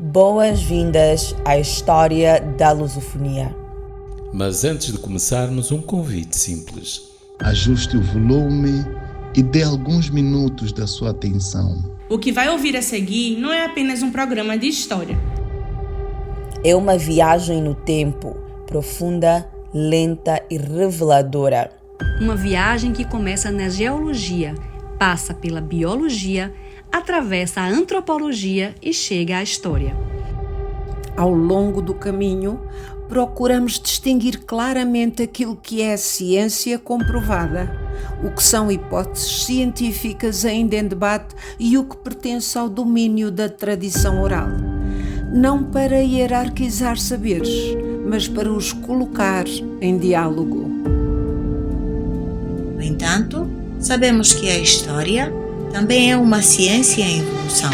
Boas-vindas à história da lusofonia. Mas antes de começarmos, um convite simples. Ajuste o volume e dê alguns minutos da sua atenção. O que vai ouvir a seguir não é apenas um programa de história. É uma viagem no tempo, profunda, lenta e reveladora. Uma viagem que começa na geologia, passa pela biologia, atravessa a antropologia e chega à história. Ao longo do caminho, procuramos distinguir claramente aquilo que é ciência comprovada, o que são hipóteses científicas ainda em debate e o que pertence ao domínio da tradição oral. Não para hierarquizar saberes, mas para os colocar em diálogo. No entanto, sabemos que a história também é uma ciência em evolução.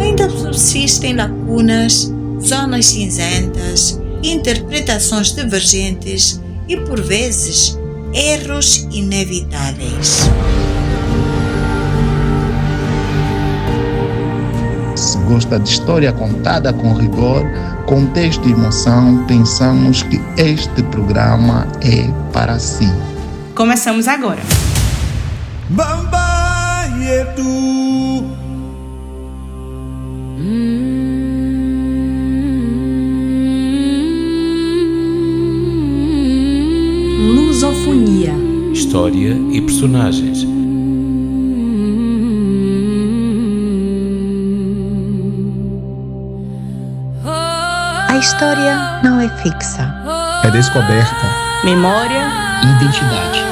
Ainda subsistem lacunas, zonas cinzentas, interpretações divergentes e, por vezes, erros inevitáveis. Se gosta de história contada com rigor, contexto e emoção, pensamos que este programa é para si. Começamos agora. Bamba Yetu. Lusofonia. História e personagens. A história não é fixa. É descoberta. Memória. Identidade.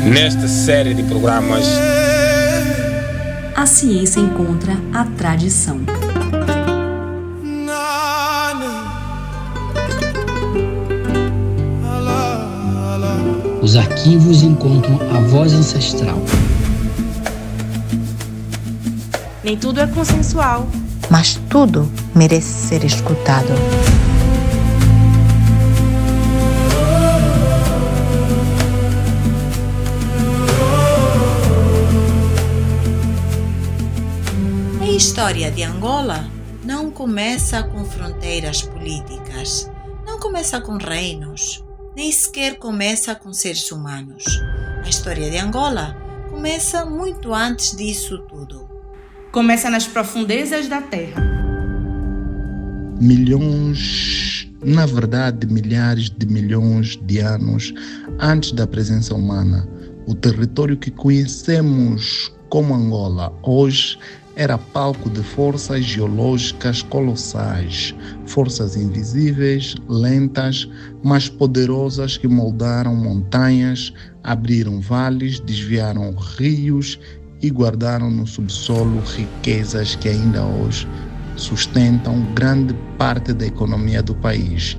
Nesta série de programas, A ciência encontra a tradição. Os arquivos encontram a voz ancestral. Nem tudo é consensual. Mas tudo merece ser escutado. A história de Angola não começa com fronteiras políticas, não começa com reinos, nem sequer começa com seres humanos. A história de Angola começa muito antes disso tudo. Começa nas profundezas da terra. Milhões, na verdade milhares de milhões de anos antes da presença humana, o território que conhecemos como Angola hoje era palco de forças geológicas colossais, forças invisíveis, lentas, mas poderosas que moldaram montanhas, abriram vales, desviaram rios e guardaram no subsolo riquezas que ainda hoje sustentam grande parte da economia do país.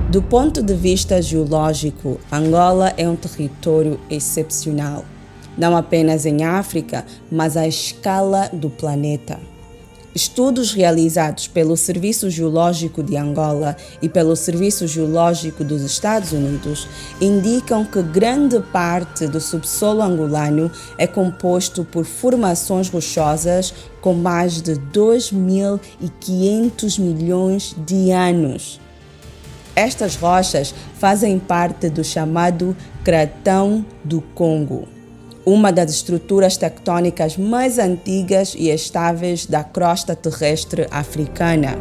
Do ponto de vista geológico, Angola é um território excepcional, não apenas em África, mas à escala do planeta. Estudos realizados pelo Serviço Geológico de Angola e pelo Serviço Geológico dos Estados Unidos indicam que grande parte do subsolo angolano é composto por formações rochosas com mais de 2.500 milhões de anos. Estas rochas fazem parte do chamado Cratão do Congo, uma das estruturas tectônicas mais antigas e estáveis da crosta terrestre africana.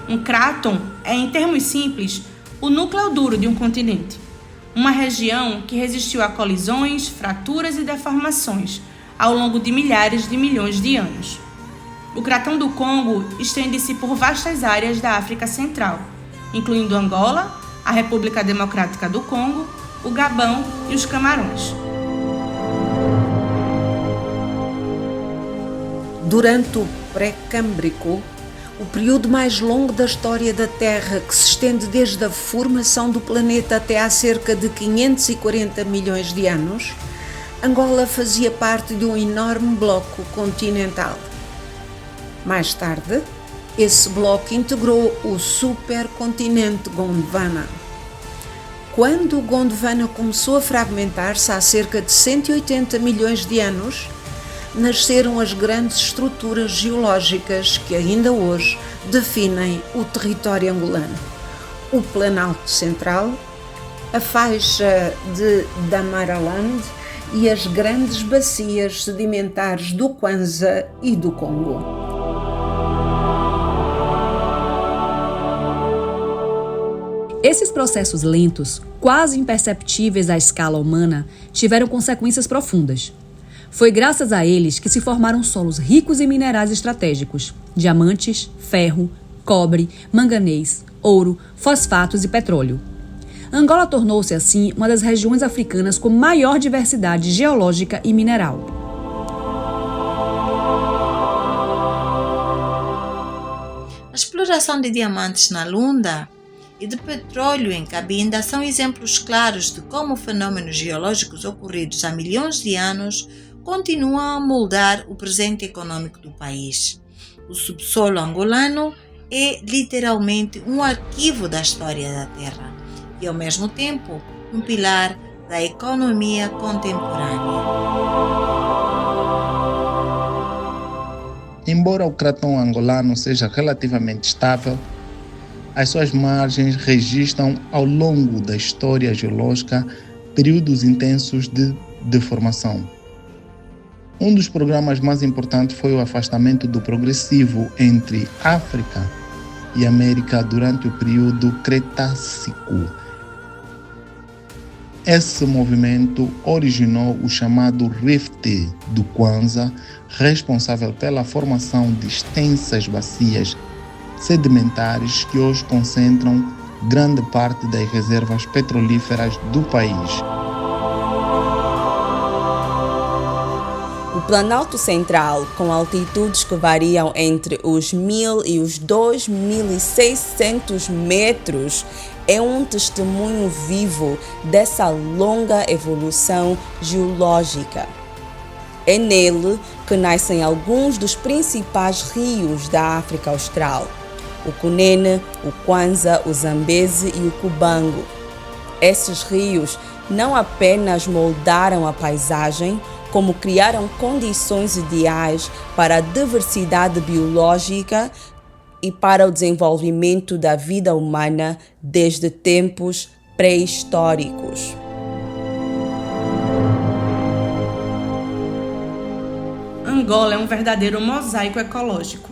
Um cráton é, em termos simples, o núcleo duro de um continente. Uma região que resistiu a colisões, fraturas e deformações ao longo de milhares de milhões de anos. O Cratão do Congo estende-se por vastas áreas da África Central, incluindo Angola, a República Democrática do Congo, o Gabão e os Camarões. Durante o pré-câmbrico, o período mais longo da história da Terra, que se estende desde a formação do planeta até há cerca de 540 milhões de anos, Angola fazia parte de um enorme bloco continental. Mais tarde, esse bloco integrou o supercontinente Gondwana. Quando o Gondwana começou a fragmentar-se há cerca de 180 milhões de anos, nasceram as grandes estruturas geológicas que ainda hoje definem o território angolano. O Planalto Central, a faixa de Damaraland e as grandes bacias sedimentares do Kwanza e do Congo. Esses processos lentos, quase imperceptíveis à escala humana, tiveram consequências profundas. Foi graças a eles que se formaram solos ricos em minerais estratégicos, diamantes, ferro, cobre, manganês, ouro, fosfatos e petróleo. Angola tornou-se, assim, uma das regiões africanas com maior diversidade geológica e mineral. A exploração de diamantes na Lunda e de petróleo em Cabinda são exemplos claros de como fenômenos geológicos ocorridos há milhões de anos continuam a moldar o presente econômico do país. O subsolo angolano é literalmente um arquivo da história da Terra e, ao mesmo tempo, um pilar da economia contemporânea. Embora o cratão angolano seja relativamente estável, as suas margens registram ao longo da história geológica períodos intensos de deformação. Um dos programas mais importantes foi o afastamento do progressivo entre África e América durante o período Cretácico. Esse movimento originou o chamado Rift do Kwanza, responsável pela formação de extensas bacias sedimentares que hoje concentram grande parte das reservas petrolíferas do país. O Planalto Central, com altitudes que variam entre os 1.000 e os 2.600 metros, é um testemunho vivo dessa longa evolução geológica. É nele que nascem alguns dos principais rios da África Austral: o Cunene, o Kwanza, o Zambeze e o Cubango. Esses rios não apenas moldaram a paisagem, como criaram condições ideais para a diversidade biológica e para o desenvolvimento da vida humana desde tempos pré-históricos. Angola é um verdadeiro mosaico ecológico.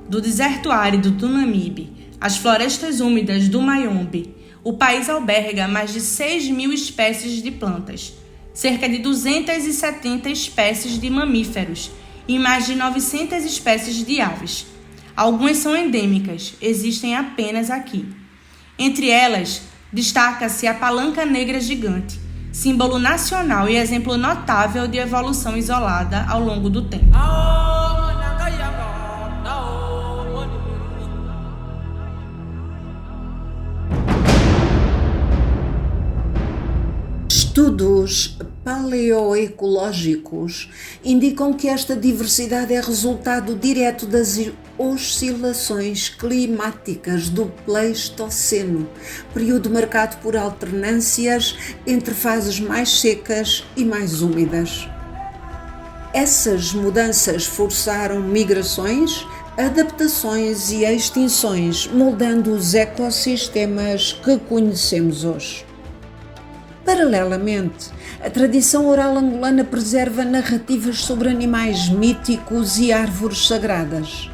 Do deserto árido do Namibe às florestas úmidas do Mayombe, o país alberga mais de 6.000 espécies de plantas, cerca de 270 espécies de mamíferos e mais de 900 espécies de aves. Algumas são endêmicas, existem apenas aqui. Entre elas, destaca-se a palanca negra gigante, símbolo nacional e exemplo notável de evolução isolada ao longo do tempo. Estudos paleoecológicos indicam que esta diversidade é resultado direto das oscilações climáticas do Pleistoceno, período marcado por alternâncias entre fases mais secas e mais úmidas. Essas mudanças forçaram migrações, adaptações e extinções, moldando os ecossistemas que conhecemos hoje. Paralelamente, a tradição oral angolana preserva narrativas sobre animais míticos e árvores sagradas.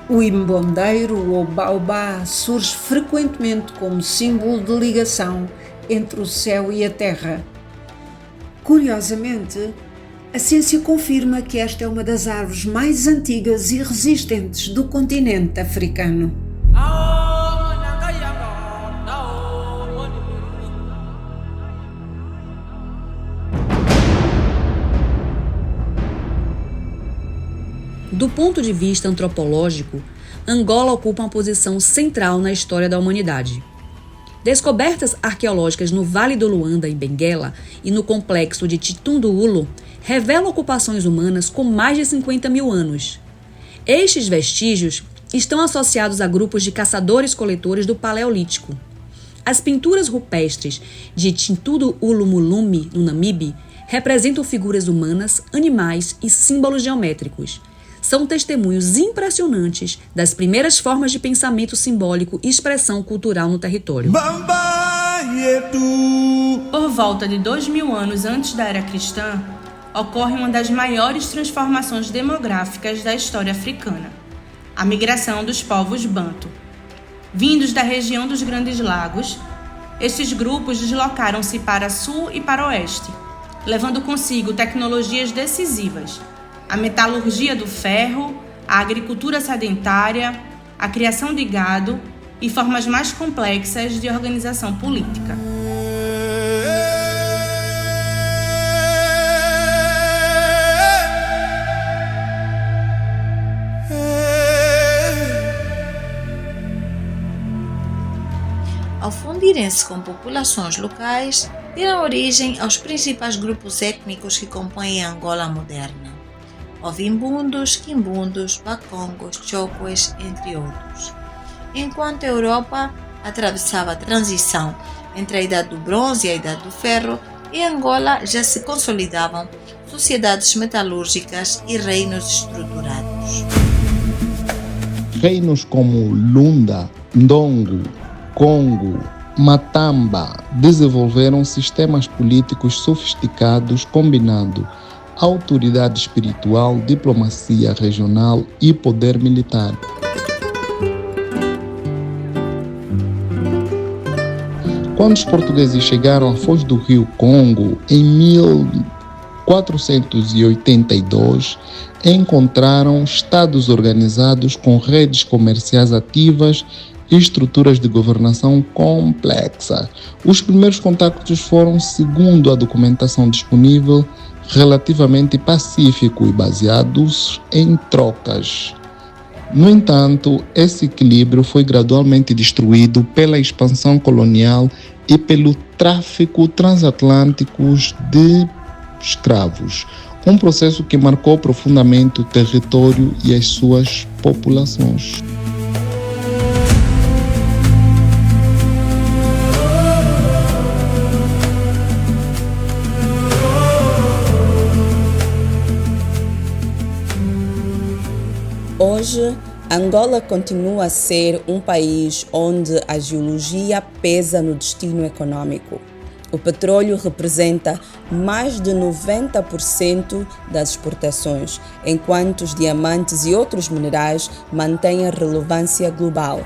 O imbondeiro ou baobá surge frequentemente como símbolo de ligação entre o céu e a terra. Curiosamente, a ciência confirma que esta é uma das árvores mais antigas e resistentes do continente africano. Do ponto de vista antropológico, Angola ocupa uma posição central na história da humanidade. Descobertas arqueológicas no Vale do Luanda, em Benguela, e no complexo de Chitundu-Ulo revelam ocupações humanas com mais de 50 mil anos. Estes vestígios estão associados a grupos de caçadores-coletores do Paleolítico. As pinturas rupestres de Chitundu-Ulo-Mulumbi, no Namibe, representam figuras humanas, animais e símbolos geométricos. São testemunhos impressionantes das primeiras formas de pensamento simbólico e expressão cultural no território. Por volta de 2000 anos antes da era cristã, ocorre uma das maiores transformações demográficas da história africana, a migração dos povos banto. Vindos da região dos Grandes Lagos, estes grupos deslocaram-se para sul e para oeste, levando consigo tecnologias decisivas, a metalurgia do ferro, a agricultura sedentária, a criação de gado e formas mais complexas de organização política. Ao fundirem-se com populações locais, deram origem aos principais grupos étnicos que compõem a Angola moderna: ovimbundos, quimbundos, bakongos, chokwes, entre outros. Enquanto a Europa atravessava a transição entre a Idade do Bronze e a Idade do Ferro, em Angola já se consolidavam sociedades metalúrgicas e reinos estruturados. Reinos como Lunda, Ndongo, Congo, Matamba desenvolveram sistemas políticos sofisticados combinando autoridade espiritual, diplomacia regional e poder militar. Quando os portugueses chegaram à foz do rio Congo em 1482, encontraram estados organizados com redes comerciais ativas e estruturas de governação complexa. Os primeiros contactos foram, segundo a documentação disponível, relativamente pacíficos e baseados em trocas. No entanto, esse equilíbrio foi gradualmente destruído pela expansão colonial e pelo tráfico transatlântico de escravos, um processo que marcou profundamente o território e as suas populações. Hoje, Angola continua a ser um país onde a geologia pesa no destino econômico. O petróleo representa mais de 90% das exportações, enquanto os diamantes e outros minerais mantêm a relevância global.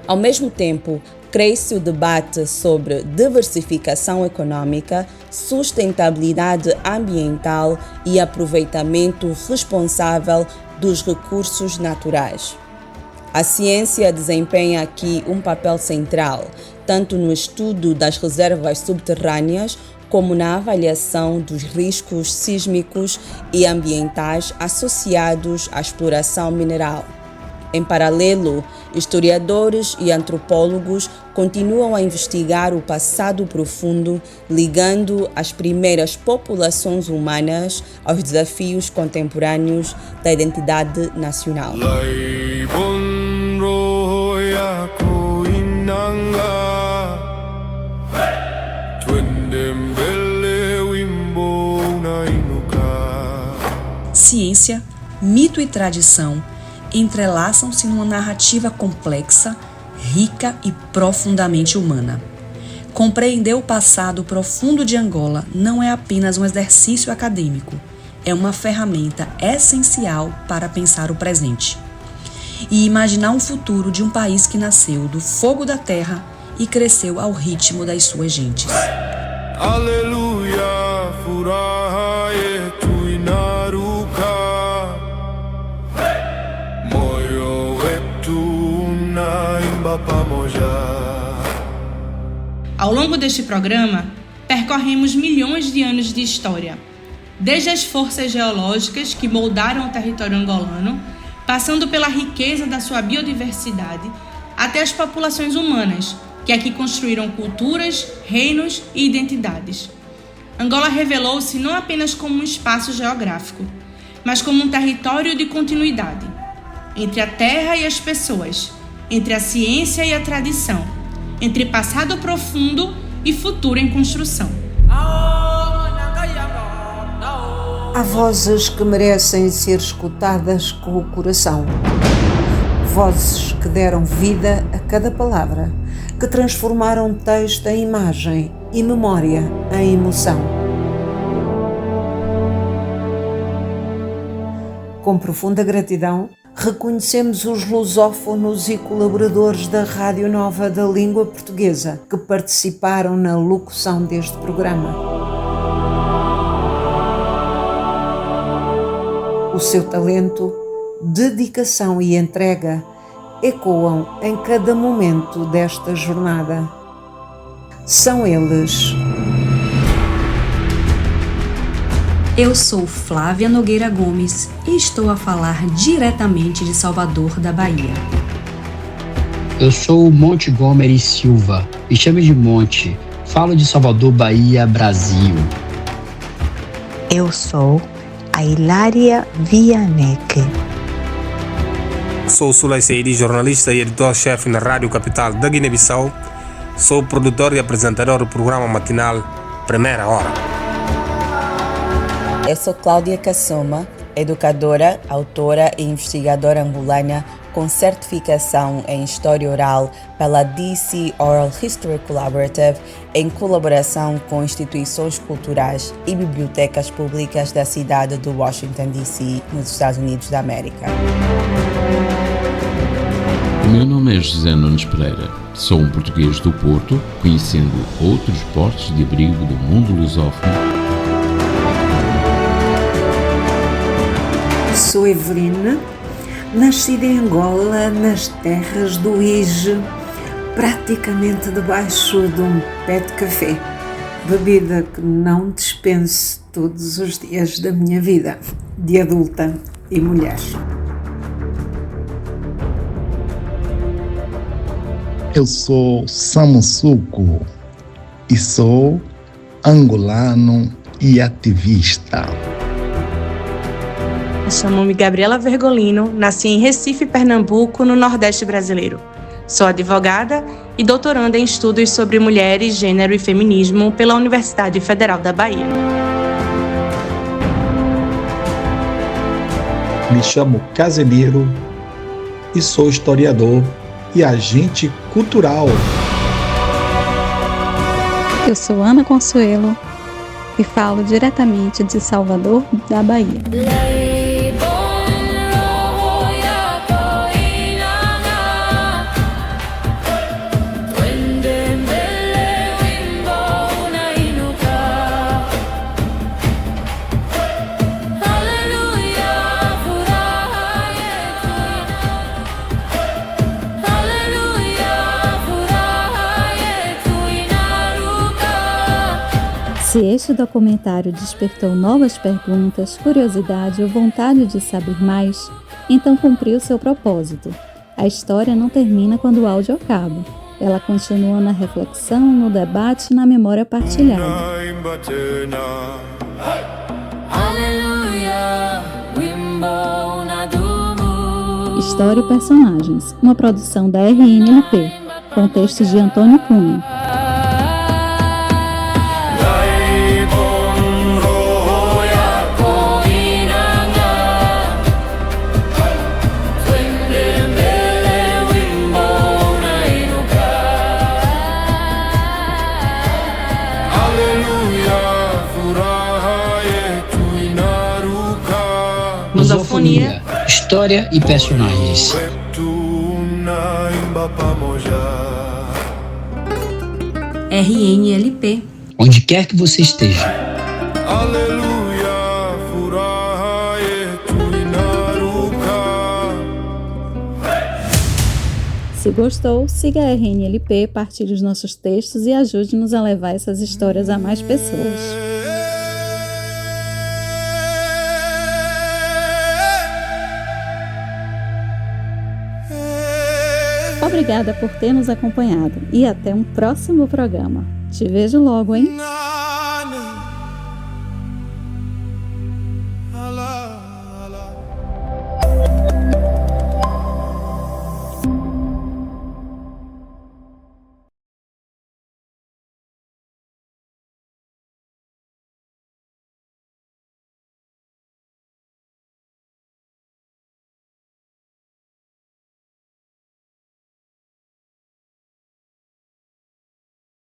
Ao mesmo tempo, cresce o debate sobre diversificação econômica, sustentabilidade ambiental e aproveitamento responsável dos recursos naturais. A ciência desempenha aqui um papel central, tanto no estudo das reservas subterrâneas como na avaliação dos riscos sísmicos e ambientais associados à exploração mineral. Em paralelo, historiadores e antropólogos continuam a investigar o passado profundo, ligando as primeiras populações humanas aos desafios contemporâneos da identidade nacional. Ciência, mito e tradição entrelaçam-se numa narrativa complexa, rica e profundamente humana. Compreender o passado profundo de Angola não é apenas um exercício acadêmico, é uma ferramenta essencial para pensar o presente e imaginar um futuro de um país que nasceu do fogo da terra e cresceu ao ritmo das suas gentes. Aleluia, furaha tu inaruka. Ao longo deste programa, percorremos milhões de anos de história, desde as forças geológicas que moldaram o território angolano, passando pela riqueza da sua biodiversidade até as populações humanas, que aqui construíram culturas, reinos e identidades. Angola revelou-se não apenas como um espaço geográfico, mas como um território de continuidade, entre a terra e as pessoas, entre a ciência e a tradição, entre passado profundo e futuro em construção. Há vozes que merecem ser escutadas com o coração. Vozes que deram vida a cada palavra, que transformaram texto em imagem e memória em emoção. Com profunda gratidão, reconhecemos os lusófonos e colaboradores da Rádio Nova da Língua Portuguesa que participaram na locução deste programa. O seu talento, dedicação e entrega ecoam em cada momento desta jornada. São eles. Eu sou Flávia Nogueira Gomes e estou a falar diretamente de Salvador, da Bahia. Eu sou Montgomery Silva, me chame de Monte, falo de Salvador, Bahia, Brasil. Eu sou a Hilária Vianeque. Sou Sulay Seidi, jornalista e editor-chefe na Rádio Capital da Guiné-Bissau. Sou produtor e apresentador do programa matinal Primeira Hora. Eu sou Cláudia Kassoma, educadora, autora e investigadora angolana com certificação em História Oral pela DC Oral History Collaborative, em colaboração com instituições culturais e bibliotecas públicas da cidade de Washington, D.C., nos Estados Unidos da América. O meu nome é José Nunes Pereira. Sou um português do Porto, conhecendo outros portos de abrigo do mundo lusófono. Sou Eveline, nascida em Angola, nas terras do Ige, praticamente debaixo de um pé de café, bebida que não dispenso todos os dias da minha vida, de adulta e mulher. Eu sou Samusuco e sou angolano e ativista. Chamo-me Gabriela Vergolino, nasci em Recife, Pernambuco, no Nordeste brasileiro. Sou advogada e doutoranda em estudos sobre mulheres, gênero e feminismo pela Universidade Federal da Bahia. Me chamo Casemiro e sou historiador e agente cultural. Eu sou Ana Consuelo e falo diretamente de Salvador, da Bahia. Se este documentário despertou novas perguntas, curiosidade ou vontade de saber mais, então cumpriu seu propósito. A história não termina quando o áudio acaba. Ela continua na reflexão, no debate e na memória partilhada. História e Personagens, uma produção da RNLP, com textos de Antônio Cunha. Lusofonia, história e personagens. RNLP. Onde quer que você esteja. Se gostou, siga a RNLP, partilhe os nossos textos e ajude-nos a levar essas histórias a mais pessoas. Obrigada por ter nos acompanhado e até um próximo programa. Te vejo logo, hein?